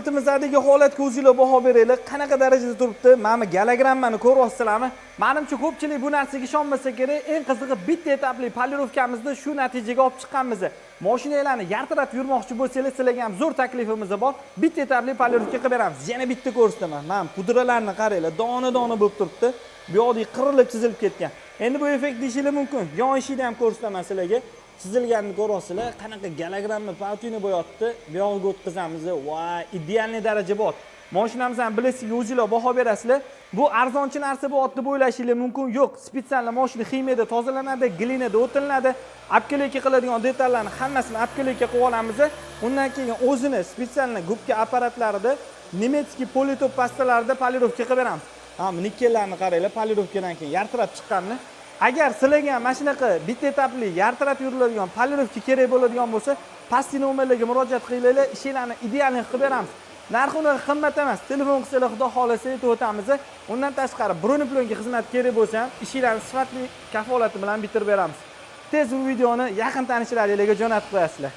pultimizdagi holatga o'zinglar baho beringlar. Qanaqa darajada turibdi? Mana gologrammani ko'ryapsizlarmi? Menimcha ko'pchilik bu narsaga ishonmasa kerak. Eng qizig'i bitta etapli polirovkamizda shu natijaga olib chiqqanmiz. Mashinalarni yartiratib yurmoqchi bo'lsangiz, sizlarga ham zo'r taklifimiz bor. Bitta etapli polirovka qilib beramiz. Yana bitta ko'rsataman. Mana pudralarni qaranglar, dona-dona bo'lib turibdi. Bu yoqda qirilib chizilib ketgan. Endi bu effekt deyishingiz mumkin. Yon eshikni ham ko'rsataman sizlarga. Chizilganini ko'ryapsizlar. Qanaqa gologramma patina bo'yapti. Bu yoqqa o'tkazamiz. Voy, idealniy daraja bor. Mashinamizni ham bilasizlar, o'zinglar baho berasizlar. Bu arzonchi narsa bo'lyapti deb o'ylashingiz mumkin. Yo'q, spesial mashina ximiyada tozalanadi, glinada o'tiladi. Apkelika qiladigan detallarni hammasini apkelika qilib olamiz. Undan keyin o'zini spesial gubka apparatlarida nemetskiy politop pastalarida polirovka qilib beramiz. Ha, nikellarni qaranglar, polirovkadan keyin yartirab chiqqanini. Agar sizlarga mana shunaqa bitta etapli yartiratib yuriladigan polirovka kerak bo'ladigan bo'lsa, pastki nomerlarga murojaat qilinglar, ishlarni idealni qilib beramiz. Narxi unaqa qimmat emas. Telefon qilsanglar, xudo xolasa aytib o'tamiz. Undan tashqari broneplenka xizmat kerak bo'lsa ham, ishlarni sifatli kafolati bilan bitirib beramiz. Tez bu videoni yaqin tanishlaringizga jo'natib qo'yasizlar.